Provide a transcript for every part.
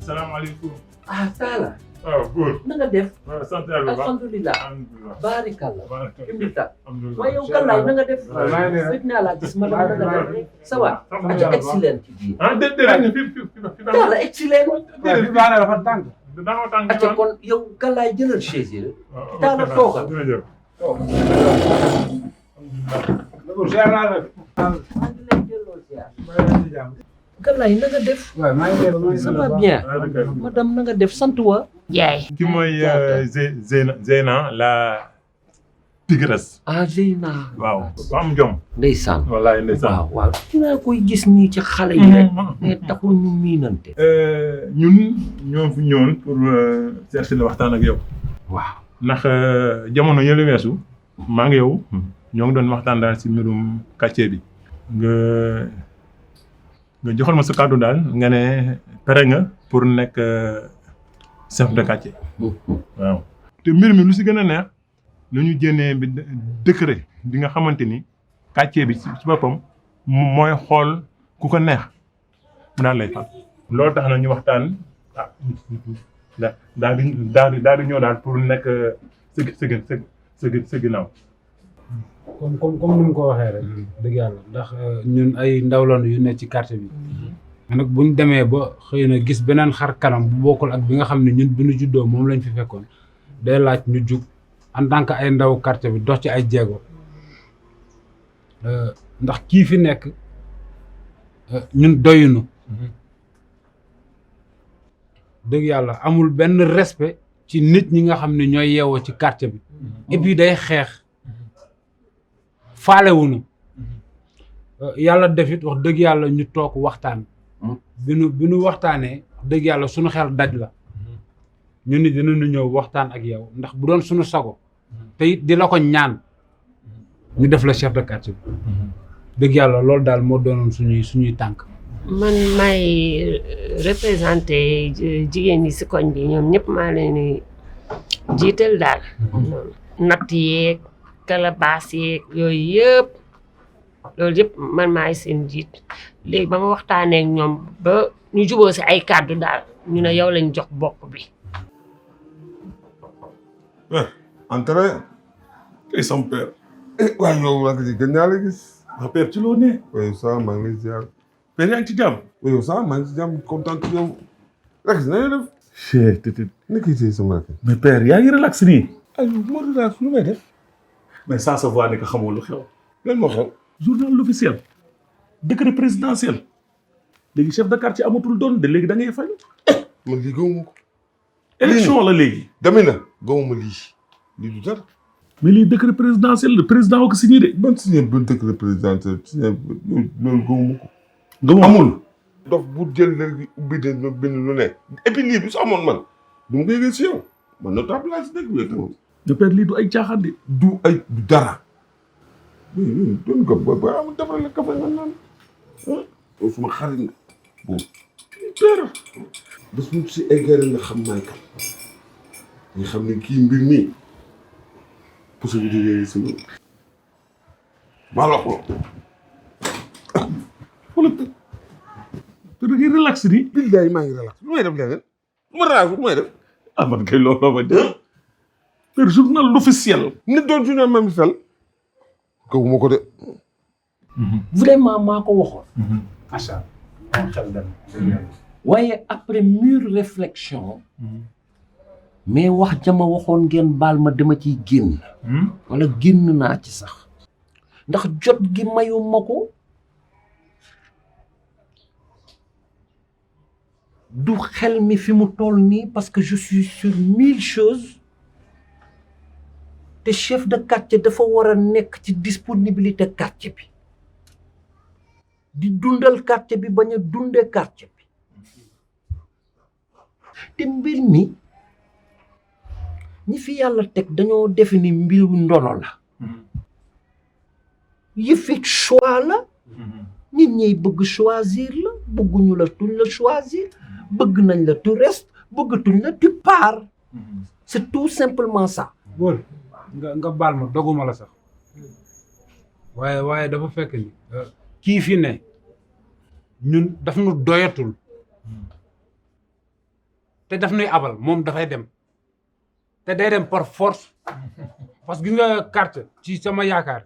salaamaaleykum. ah Talla. waaw Buur. na nga def. waaw sant yàlla bu baax alhamdulilah. alhamdulilah. baarikàlla. alhamdulilah. waaye yow Galaye na nga def. fekk naa laa gis ma dama na nga def. ça va. aca excellent ci biir. ah déedéet fi Talla excellent. fi baax na dafa tàng. dafa tàng aca kon yow Galaye jëlal chaise yi. Talla toogal. jërëjëf. Galaye na nga def. ça va bien. madame na nga def sant wa. yaay. ki mooy Zeyna la tigresse. ah Zeyna. waaw ba am jom. ndeysaan. wallaay ndeysaan. waaw dinaa koy gis nii ci xale yi rek. mais taxul ñu miinante. ñun ñoo fi ñëwoon pour seet si la waxtaan ak yow. waaw. ndax jamono yële weesu maa ngi yow ñoo ngi doon waxtaan daal si mbirum quartier bi. nga joxal ma sa kàddu daal nga ne pare nga pour nekk chef de quartier. waaw te mbir mi lu si gën a neex lu ñu génnee bi décret bi nga xamante ni quartier bi ci boppam mooy xool ku ko neex mu daal lay fal. loolu tax na ñu waxtaan ah daal di ñëw daal pour nekk sa ginnaaw. comme ni mu ko waxee rek dëgg yàlla ndax ñun ay ndaw lañu yu ne ci quartier bi nag buñ demee ba xëy na gis beneen xar kanam bu bokkul ak bi nga xam ne ñun bi ñu juddoo moom lañ fi fekkoon day laaj ñu jug en tant que ay ndaw quartier bi dox ci ay jéego ndax kii fi nekk ñun doyunu dëgg yàlla amul benn respect ci nit ñi nga xam ne ñooy yeewoo ci quartier bi et puis day xeex faalewuñu yàlla defit wax dëgg yàlla ñu toog waxtaan bi nu waxtaanee dëgg yàlla suñu xel daj la ñu ni dinañu ñëw waxtaan ak yow ndax bu doon suñu sago te it di la ko ñaan ñu def la chef de quartier bi dëgg yàlla loolu daal moo doonoon suñuy tànk. man may représenté jigéen ñi si koñ bi ñoom ñëpp maa leen di jiital daal. natt yeeg kalabaas yeeg yooyu yëpp loolu yëpp man maay seen jiit léegi ba ma waxtaanee ak ñoom ba ñu juboo si ay kàddu daal ñu ne yow lañ jox bopp bi. Entrée. kay sama père. waaye yow nag gën naa la gis. ma père ci loo ne. oui ça maa ngi lay ziar. père yaa ngi ci jàmm. oui yow ça maa ngi ci jàmm kontaan ci yow. rek na nga def. chee tëtët. naka itee sama kër. mais père yaa ngi relax nii. ay moo relax lu may def. mais sans savoir ne que xamoo lu xew. lan moo xew. journal officiel. décret présidentiel. léegi chef de quartier amatul doon de léegi da ngay fay. man lii gëwuma ko. élection la léegi. dami na gëwuma lii du dara. mais lii décret présidentiel le président woo ko signé de. ban signé ba décret présidentiel signé loolu gëwuma ko. gëmoo amul. dof bu jël léegi ubbi de bind lu ne. et puis lii bi su amoon man du ma koy yëgee si yow man notable laa si dëkk bi tamit. ne père lii du ay caaxaan de. du ay du dara. oui doon ko ba amul defal la kafe nga naan ah yow suma xarit nga boobu. père bés bu si eggee nga xam maay kan nga xam ne kii mbir mi pour que jógee si loolu maa la ko. wala te da ngay relax nii. billaay maa ngi relax lu may def leneen lu ma relax lu may def. ah man kay loolu la ma def. père journal officiel. nit doon journal même fel gëwuma ko de. vraiment maa ko waxoon. macha allah xel dem. waaye après mûre réflexion. mais wax jama waxoon ngeen baal ma dama ciy génn. wala génn naa ci sax. ndax jot gi mayu ma ko. du xel mi fi mu toll nii parce que je suis sur 1000 choses. te chef de quartier dafa war a nekk ci disponibilité quartier bi. di dundal quartier bi bañ a dundee quartier bi. te mbir mi ñi fi yàlla teg dañoo defe ni mbiru ndono la. yëfi choix la. nit ñiy bëgg choisir la bëgguñu la tuñ la choisir bëgg nañ la tu restes bëggatuñ la tu pars. c'est tout simplement ça. Buur nga baal ma doguma la sax waaye dafa fekk ni kii fi ne ñun daf nu doyatul te daf nuy abal moom dafay dem te day dem par force parce que gis nga quartier ci sama yaakaar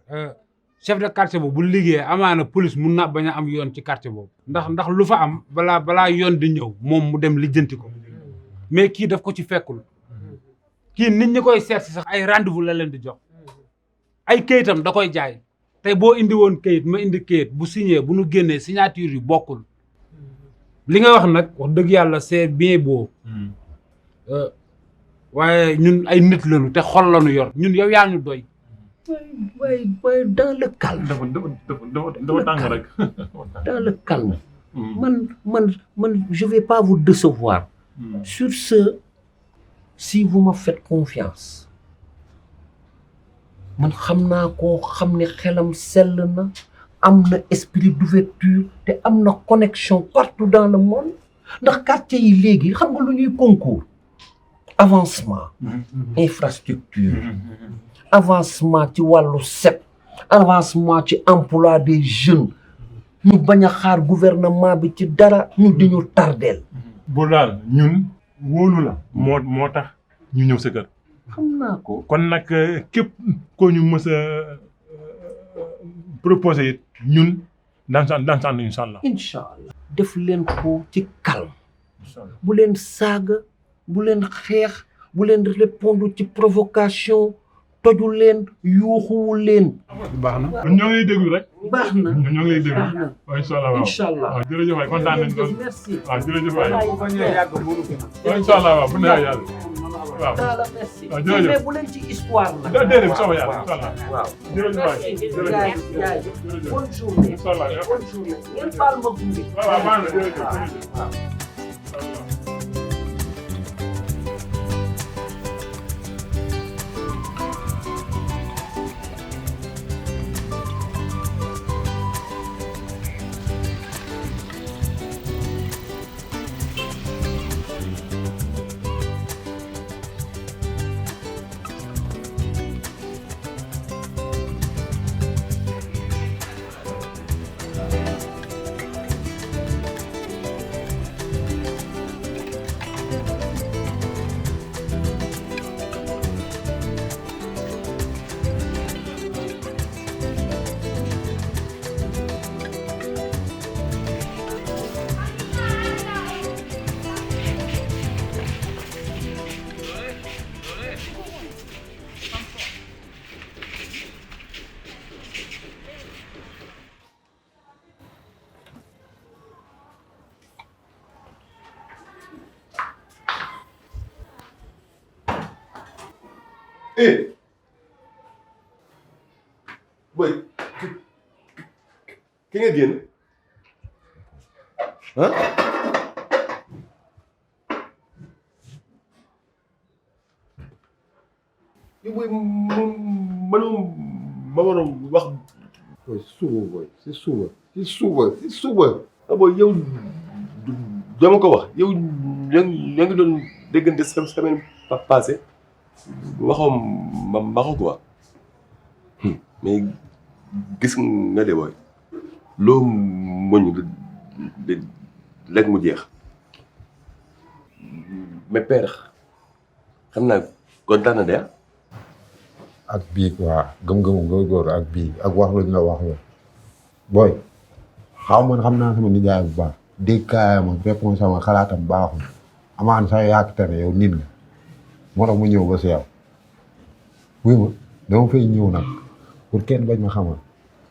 chef de quartier boobu bu liggéeyee amaana police mun na bañ a am yoon ci quartier boobu ndax lu fa am balaa yoon di ñëw moom mu dem lijjanti ko mais kii daf ko ci fekkul kii nit ñi koy seet si sax ay rendez-vous la leen di jox ay kayitam da koy jaay tey boo indi woon kayit ma indi kayit bu signé bu nu génnee signature yi bokkul li nga wax nag wax dëgg yàlla c'est bien beau waaye ñun ay nit lañu te xol lañu yor ñun yow yaa ñu doy. waaye dans le calme. dafa tàng rek. dans le calme. man je vais pas vous décevoir. sur ce si vous me faites confiance man xam naa koo xam ne xelam sell na am na esprit d'ouverture te am na connexion partout dans le monde ndax quartier yi léegi xam nga lu ñuy concours avancement infrastructure avancement ci wàllu set avancement ci emploi des jeunes ñu bañ a xaar gouvernement bi ci dara ñu di ñu tardeel bu daal ñun wóolu la moo tax ñu ñëw sa kër xam naa ko kon nag képp ko ñu mës a proposé it ñun daan sant incha allah. incha allah def leen ko ci calme bu leen saaga bu leen xeex bu leen répondre ci provocation toju leen yuuxuwu leen. baax na ñoo ngi lay déglu rek. baax na ñoo ngi lay déglu. baax na waaw incha allah waaw incha allah waaw jërëjëf waay kontaan nañu lool. merci waaw jërëjëf waay. yàgg mënu ko waaw incha allah waaw bu neexee yàlla. waaw taala merci waaw jërëjëf mais bu leen ci histoire nag. déedéet bu soobee yàlla incha allah. waaw jërëjëf waay jaay bonne journée incha allah bonne journée ngeen baal ma gunge. waaw waaw baax na jërëjëf. waaw. boy ki nga génn ah yow boy ma waroon wax boy si suba ah boy yow dama ko wax yow yaa ngi doon déggante semaine passée waxoo ma ko quoi mais gis nga de booy loo moñ lekk mu jeex mais père xam naa kontaan na de ak bii quoi gëm-gëmu góor ak bii ak wax luñ la wax la booy xaw man xam naa sama nijaay bu baax dégg ma réponse sama xalaatam baaxul amaan sax yaakaar ne yow nit nga moo tax mu ñëw ba si yow wuy ma dama fay ñëw nag pour kenn bañ ma xamal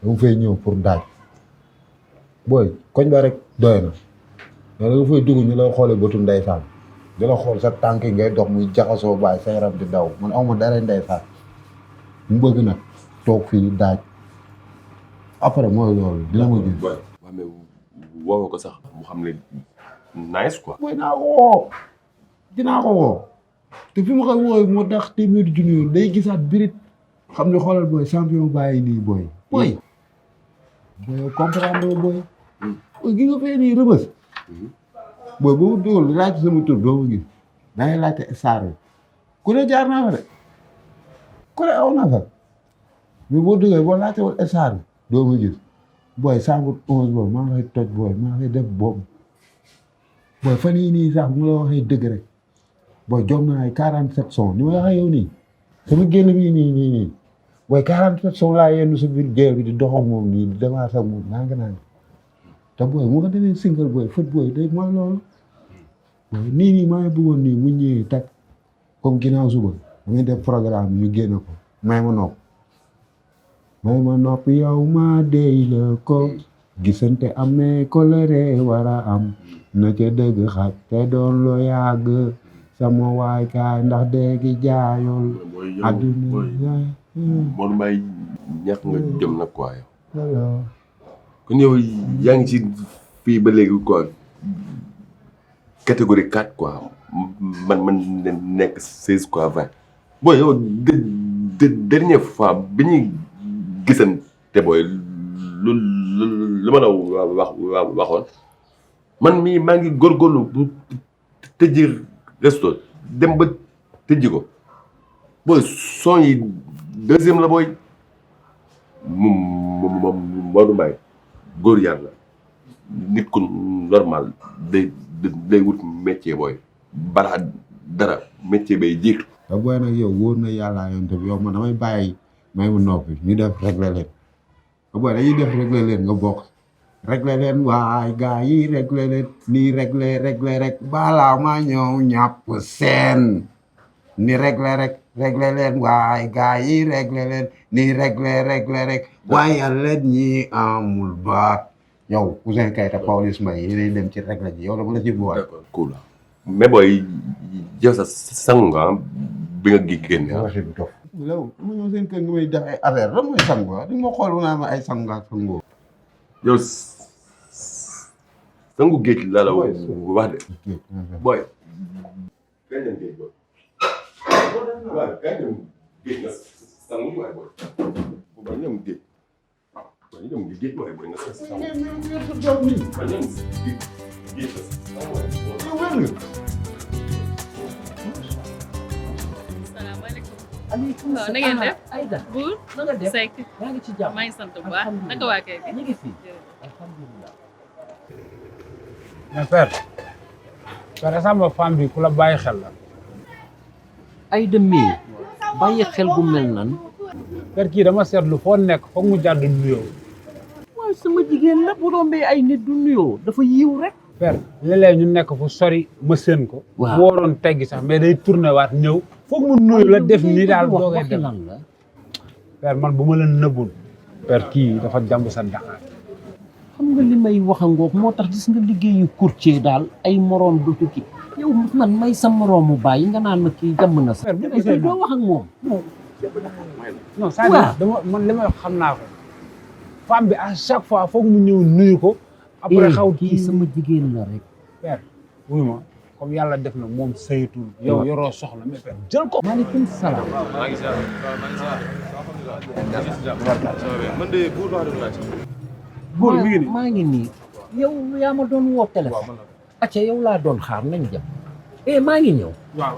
dama fay ñëw pour daaj booy koñ ba rek doy na da nga fay dugg ñu la xoolee bëtu ndeysaan di la xool sa tànk yi ngay dox muy jaxasoo bàyyi sa yaram di daw man aw ma dara ndeysaan mu bëgg nag toog fii daaj après mooy loolu dina ma gis. waaw mais woo ko sax mu xam ne nice quoi. booy naa ko woo dinaa ko woo te fi ma koy wooy moo tax téeméeri junni day gisaat birit xam ne xoolal booy champion bàyyi nii booy booy comprendre booy gi nga fee nii rëbës booy boobu dugal laajte sama tur doo ma gis dangay laajte star bi ku ne jaar naa fa de ku ne aw naa fa mais boo duggee boo laajte woon star bi doo ma gis booy chambre 11 boobu maa ngi koy toj booy maa ngi koy def boobu booy fan yii nii sax mu la waxee dëgg rek booy jox naa ay 47 sons ni ma waxee yow nii sama génn bii nii booy 47 sons laa yenn sa biir géew bi di dox ak moom nii di demaat ak moom naan te booy mu ko demee single booy fët booy day mooy loolu booy nii maa ngi bëggoon nii mu ñëwee teg comme ginnaaw suba damay def programme ñu génn ko may ma nopp yow ma dey la ko gisante amee colère war a am na ca dëgg xaj te doon loo yàgg sama waay kaay ndax déggi jaayul adduna Modou Mbaye ñàkk nga jëm nag quoi yow. voilà kon yow yaa ngi ci fii ba léegi quoi catégorie 4 quoi man nekk 16 quoi 20 booy yow dernière fois bi ñuy gisante booy lu ma la waxoon man mii maa ngi góorgóorlu bu tëjji resto dem ba tëjji ko booy son yi deuxième la booy Modou Mbaye góor yàlla nit ku normal day wut métier booy balaa dara métier bay jiitu. te booy nag yow wóor na yàlla yoon tamit yow man damay bàyyi may mu noppi ñu def réglé leen te booy dañuy def réglé leen nga bokk réglé leen waay gars yi réglé leen nii réglé rek balaa ma ñëw ñàpp seen ni réglé leen waay gars yi réglé leen nii réglé rek waaye leen ñi amul baat yow Ouzin Keita Pawlish Mbaye yéenay dem ci réglé ji yow dama la ci boole. d'accord cool mais booy yow sa sangu nga bi nga génn. yow mu ñëw seen kër nga may def ay affaire lan mooy sangu di ma xool bu naa ma ay sangu ak sangu. yow sangu géej laa la wax de. booy. kañ dem géej booy. waaw kañ dem géej nga sangu waay booy. bu ba ñëw géej. waaw ñu dem géej waay booy nga sangu. waaw ñoom géej nga sangu waay booy. aleykum salaam na ngeen def Aïda Buur na nga def Seck yaa ngi ci jàmm maa ngi sant bu baax naka waa kay bi ñu ngi fi alhamdulilah mais père sama femme bi ku la bàyyi xel la. Aïda mii bàyyi xel bu mel nan père kii dama seetlu foo nekk foog mu jàdd nuyoo. waaye sama jigéen la bu rombee ay nit du nuyoo dafa yiw rek père léeg-léeg ñu nekk fu sori ma seen ko. waaw bu waroon teggi sax mais day tourné waat ñëw. foog mu nuyu la def nii daal doogay dem lan la père man bu ma leen nëbbul père kii dafa jàmb sa Dakar. xam nga li may wax a ngoog moo tax gis nga liggéeyu courtier daal ay moroom du tukki yow man may sa moroomu bàyyi nga naan ma kii jàmm na sax doo wax ak moom non c'est-à-dire dama man li may wax xam naa ko femme bi à chaque fois foog mu ñëw nuyu ko après xaw kii sama jigéen la rek père wuyu ma comme yàlla def na moom saytul yow yoroo soxla mais père jël ko. maaleykum salaam. maa ngi ziar man de Buur laa doon laaj. Buur mi ngi nii maa ngi nii yow yaa ma doon woo téléphone. acca yow laa doon xaar nañ jëm. maa ngi ñëw. waaw.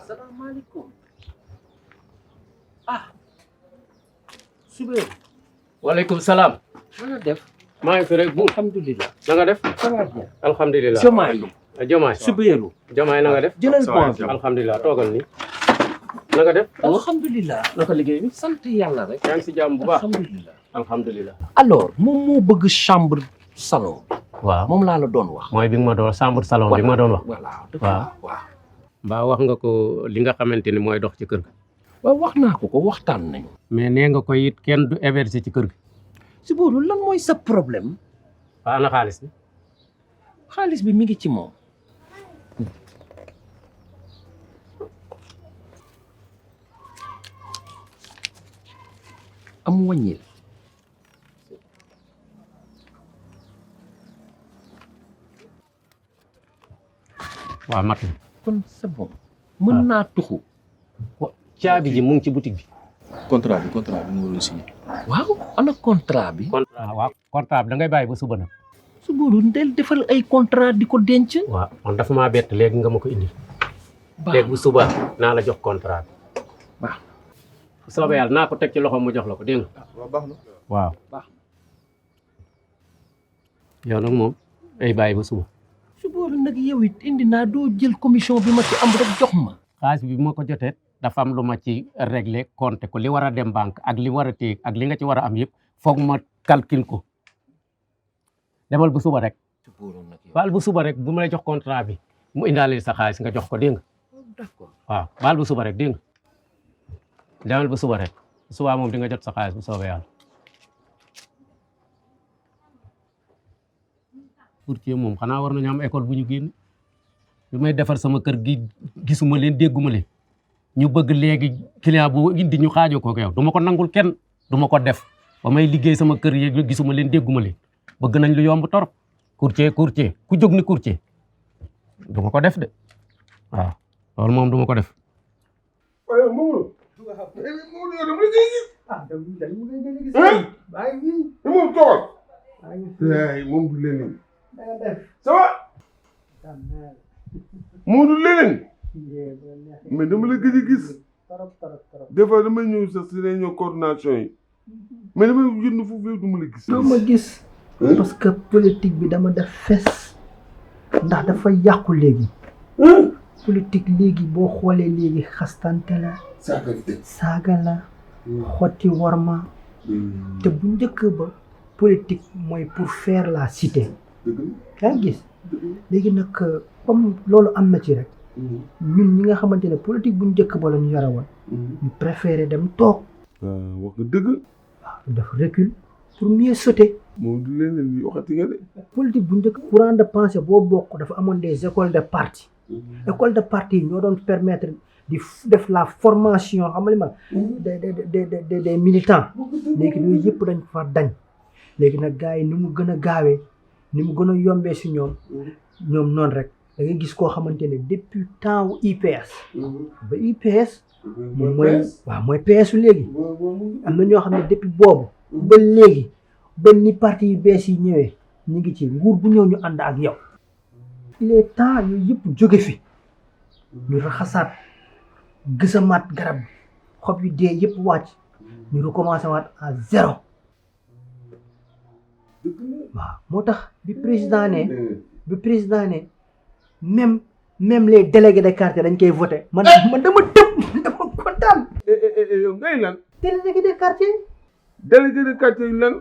salaamaaleykum. Subeer. waaleykum salaam. na nga def. maa ngi fi rek bu alhamdulilah. na nga def. ça va bien. alhamdulilah. Jomaay. Jomaay. Subeeru. Jomaay na nga def. jëlal bon. alhamdulilah toogal ni na nga def. alhamdulilah. naka liggéey bi. sant yàlla rek. yaa ngi si jàmm bu baax. alhamdulilah. alhamdulilah. alors moom moo bëgg chambre salon. waaw moom laa la doon wax. mooy bi nga ma doon chambre salon bi nga ma doon wax. voilà waaw. mbaa wax nga ko li nga xamante ni mooy dox ci kër ga. waaw wax naa ko waxtaan nañu. mais nee nga ko it kenn du héberger ci kër ga. si boobu lan mooy sa problème. waaw ana xaalis bi. xaalis bi mi ngi ci moom. am wàññil. waaw mat na. kon c'est bon. mën naa tuxu. caabi ji mu ngi ci boutique bi. contrat bi mu waroon signé. waaw ana contrat bi. waaw contrat bi da ngay bàyyi ba suba nag. su boobu ndel defal ay contrat di ko denc. waaw man dafa maa bett léegi nga ma ko indi. léegi bu suba naa la jox contrat bi waaw bu soobee yàlla naa ko teg ci loxo mu jox la ko dégg nga waaw baax na. waaw yow nag moom ay bàyyi ba suba su boobu nag yow it indi naa doo jël commission bi ma ci am rek jox ma. xaalis bi ma ko jotee dafa am lu ma ci régler compter ko li war a dem banque ak li war a téye ak li nga ci war a am yëpp foog ma calcule ko demal bu suba rek baal bu suba rek bu ma lay jox contrat bi mu indaale sa xaalis nga jox ko dégg nga d'accord waaw baal bu suba rek dégg nga demal bu suba rek suba moom di nga jot sa xaalis bu soobee yàlla courtier moom xanaa war nañu am école bu ñu génn bi may defar sama kër gi gisuma leen dégguma leen ñu bëgg léegi client bu indi ñu xaajoo ko yow du ma ko nangul kenn du ma ko def ba may liggéey sama kër yi gisuma leen dégguma leen bëgg nañ lu yomb torop courtier ku jóg ni courtier du ma ko def de waaw loolu moom du ma ko def. waaye Mamadou. Mamadou yow dama la koy gis. ah dañ mu ngi gis. bàyyi bi. moom toogal. bàyyi moom du leneen. da nga def. ça va. moo du leneen. mais dama la gëj a gis. des fois damay ñëw sax si réunion coordination yi. mais damay yëndu foofu du ma la gis. doo ma gis. parce que politique bi dama def fes. ndax dafa yàqu léegi. politique léegi boo xoolee léegi xastante la. saaga la. xotti worma. te bu njëkk ba politique mooy pour faire la cité. yaa ngi gis léegi nag comme loolu am na ci rek. ñun ñi nga xamante ne politique bu njëkk ba la ñu yore woon. ñu préféré dem toog. wax nga dëgg. waaw def recul pour mieux sauter. moom du leneen li waxati nga de. politique bu njëkk courant de pensée boo bokk dafa amoon des écoles de parti. école de parti yi ñoo doon permettre di def la formation xam nga li ma des militants léegi yooyu yëpp dañ fa dañ léegi nag gars yi ni mu gën a gaawee ni mu gën a yombee si ñoom noonu rek da ngay gis koo xamante ne depuis temps wu IPS ba IPS moom mooy PS léegi am na ñoo xam ne depuis boobu ba léegi ba ni parti yu bees yi ñëwee ñu ngi ci nguur bu ñëw ñu ànd ak yow il est temps yooyu yëpp jóge fi ñu raxasaat gësamaat garab bi xob yu dee yëpp wàcc ñu recommencé waat à zéro waaw moo tax bi président ne même les délégués de quartier dañ koy voté man dama tëb dama kontaan. yow ngay lan. délégué de quartier. délégué de quartier yi lan.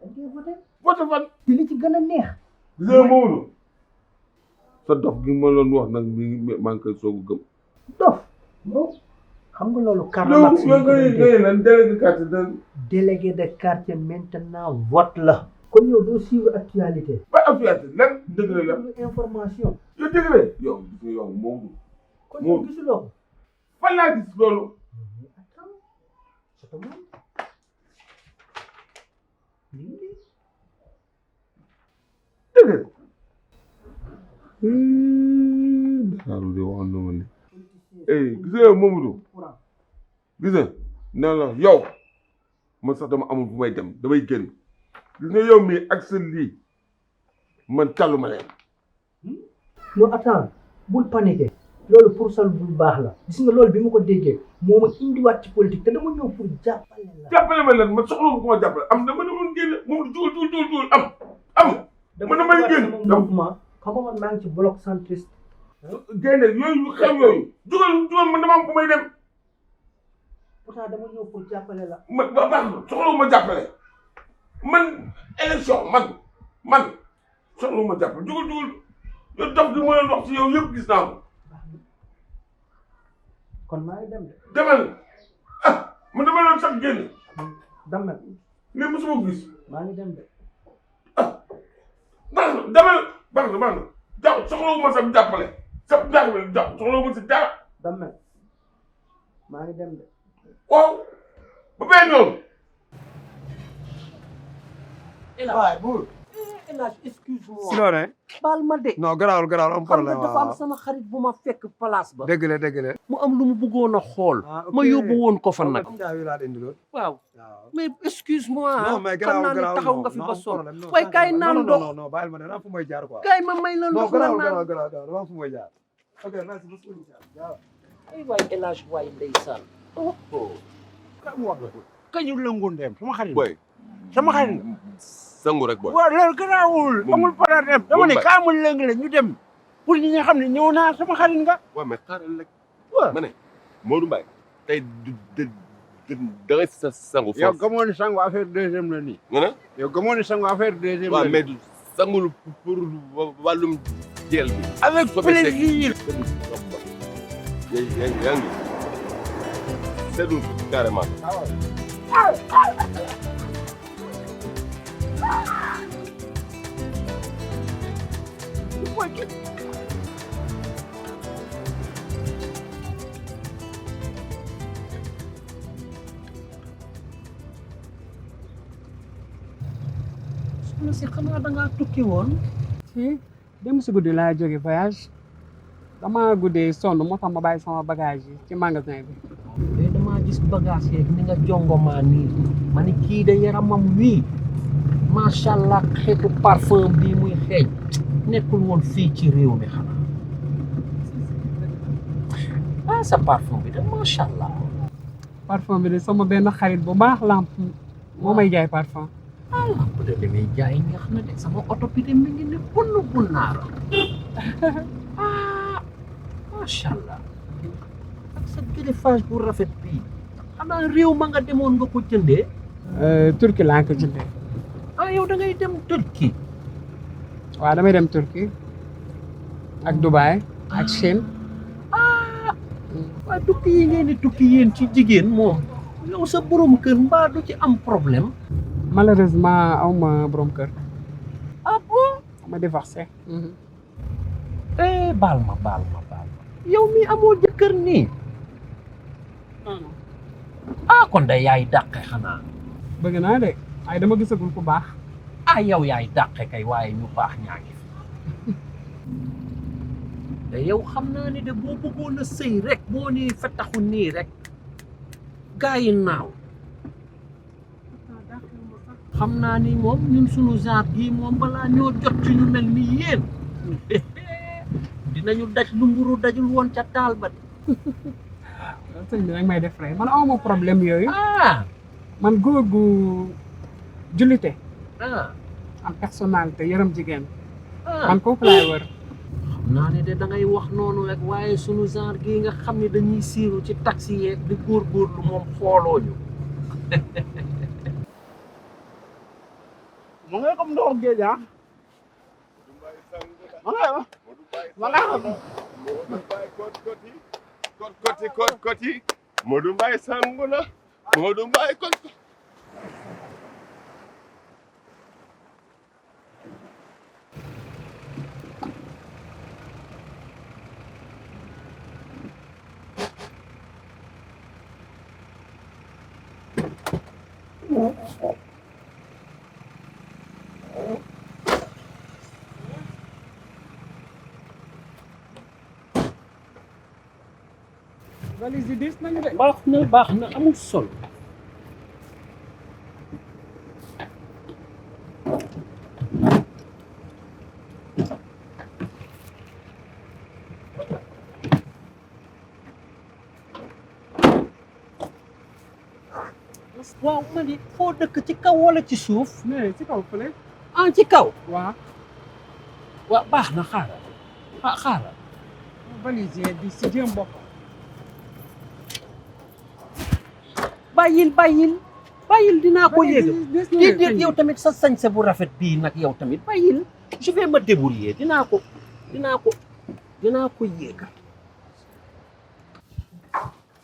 dañ koy voté. voté fan. te li ci gën a neex. Zé Maodo. sa dof gi ma doon wax nag maa ngi koy soog a gëm. dof xam nga loolu. carnaval yow ngay lan délégué de quartier délégué de quartier maintenant vote la. kon yow doo suivre actualité. ba actualité lan dëgg la lan. information. yow dëgg la yow moom. kon yow gisuloo ko. fan laa gis loolu. dëgg Dakar de waxoon na ma ne. gis nga Mamadou gis nga nee la yow man sax dama amul fu may dem damay génn gis nga yow mii ak sa lii man tàlluma leen. non attends bul paniquer loolu pour sol bu baax la gis nga loolu bi ma ko déggee moo ma indiwaat ci politique te dama ñëw pour jàppale la. jàppale ma leen man soxla ko ma jàppale am dama ne mun génn moom dugal am man damay génn mouvement xam nga man maa ngi ci bloc centriste. génne yooyu xew yooyu dugal man dama am fu may dem. pourtant dama ñëw pour jàppale la. man ba baax na soxla ma jàppale man élection man soxla ma jàppale dugal yow dox gi ma leen wax ci yow yëpp gis naa ko. kon maa ngi dem de. demal man dama doon sax génn. demal. mais mosuma ko gis. maa ngi dem de. baax na demal baax na ja soxlawu ma sa jàppale soxlawu ma si dara. demal maa ngi dem de. waaw ba benn yoon. waaw Buur. excuse-moi. sinon ne. baal ma de. non garaawul am problème xam nga dafa am sama xarit bu ma fekk place ba. dëgg la. mu am lu mu bëggoon a xool. ma yóbbu woon ko fa nag. waaw mais excuse-moi. non mais xam naa ne taxaw nga fi ba sonn. waaye kaay naan ndox. non bàyyil ma ne fu may jaar quoi. kaay ma may la ndox non garaaw fu may jaar. ok merci beaucoup. ay waay El Hadj waay ndeysaan. kam wax la kañu lëngoon dem sama xarit boy sama xarit sangu rek boy. waaw loolu garaawul amul problème dama ne kaa mu lëng la ñu dem pour ñi nga xam ne ñëw naa sama xarit nga. waaw mais xaaral rek. waaw ma ne Modou Mbaye tey da ngay sangu foofu. yow gëmoo ne sangu affaire deuxième la nii. nga ne. yow gëmoo ne sangu affaire deuxième la waaw nii. mais sangul pour wàllum jeel bi. avec plaisir. yaa ngi seetlu carrément. soxna si xanaa da ngaa tukki woon. dem si guddi laa jóge voyage dama guddee sonn moo tax ma bàyyi sama bagage yi ci magasin bi. mais damaa gis bagage yeeg ni nga jongomaa nii ma ne kii de yaramam wii macha allah xeetu parfum bii muy xeeñ nekkul woon fii ci réew mi xanaa ah sa parfum bi de macha allah. parfum bi de sama benn xarit bu baax lamp moo may jaay parfum. ah lamp de li muy jaay neex na de sama oto bi de mi ngi ne bun naara ah macha allah ak sa greffage bu rafet bii xanaa réew ma nga demoon nga ko jëndee. Turquie laa ko jëndee. ah yow da ngay dem Turquie. waaw damay dem Turquie ak Dubaï ak Chine. waaye tukki yi ngeen di tukki yéen ci jigéen moom yow sa borom kër mbaa du ci am problème. malheureusement aw ma borom kër. ah bon. ma divorcé. baal ma yow mi amoo jëkkër nii. ah kon de yaay dàqe xanaa. bëgg naa de ay dama gisagul ku baax. ah yow yaay dàqe kay waaye ñu baax ñaa ngi fi. te yow xam naa ni de boo bëggoon a sëy rek boo nii fettaxu nii rek gaa yi naaw. xam naa ni moom ñun sunu genre gii moom balaa ñoo jot ci ñu mel ni yéen dinañu daj lu mburu dajul woon ca taal ba. sëñ bi nag may def rek man awma problème yooyu. man góor gu jullite. am personnalité yaram jigéen. man kooku laay wër. xam naa ne de da ngay wax noonu rek waaye sunu genre gii nga xam ne dañuy siiru ci taxi yeeg di góorgóorlu moom xooloo ñu. mu ngi comme ndox géej ah. Koti Modou Mbaye sangu na Modou Mbaye kot. valise yi diis nañu de. baax na amul solo. waaw ma ni foo dëkk ci kaw wala ci suuf. mais ci kaw fële. ah ci kaw. waaw. waaw baax na xaaral xaaral. valise yi di si jéem bopp. bàyyil dinaa ko yéegal. déedéet yow tamit sa sañse bu rafet bii nag yow tamit bàyyil. je vais me débrouiller dinaa ko yéegal.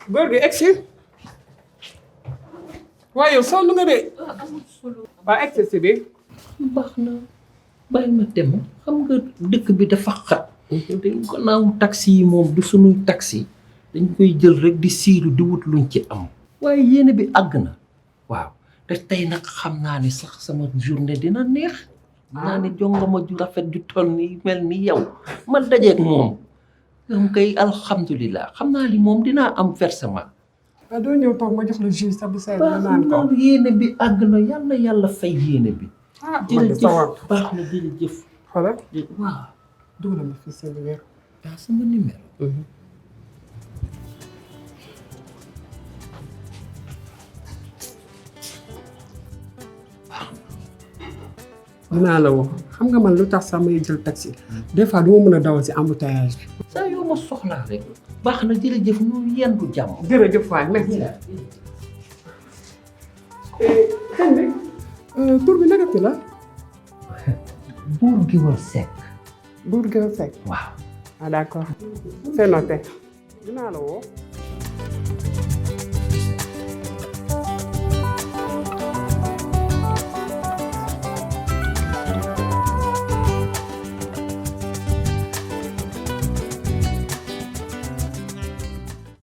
góor gi egsi. waaye yow sonn nga de. amul solo. waa egsi si bi. baax na bàyyi ma dem xam nga dëkk bi dafa xat. dañ ko naaw taxi yi moom du sunuy taxi dañ koy jël rek di siiru di wut luñ ci am. waaye yéene bi àgg na. waaw te tey nag xam naa ni sax sama journée dina neex. naa ni jongama ju rafet ju toll ni mel ni yow ma dajeeg moom. donc kay alhamdulilah xam naa ni moom dinaa am versement. waaw doo ñëw toog ma jox la jus sa bu sedd la naan ko. yéene bi àgg na yàlla yàlla fay yéene bi. man de sawar baax na jërëjëf. xoolal. waaw. dugal ma fii seen weer. t'as sama numéro. dinaa la woo xam nga man lu tax sax may jël taxi des fois du ma mën a dawal si embouteillage bi. saa yoo ma soxlaa rek baax na jërëjëf ñu yendu jàmm. jërëjëf waay merci. sëñ bi tur bi nagati la. Buur Guewel Seck. Buur Guewel Seck. waaw. ah d'accord c'est noté dinaa la woo.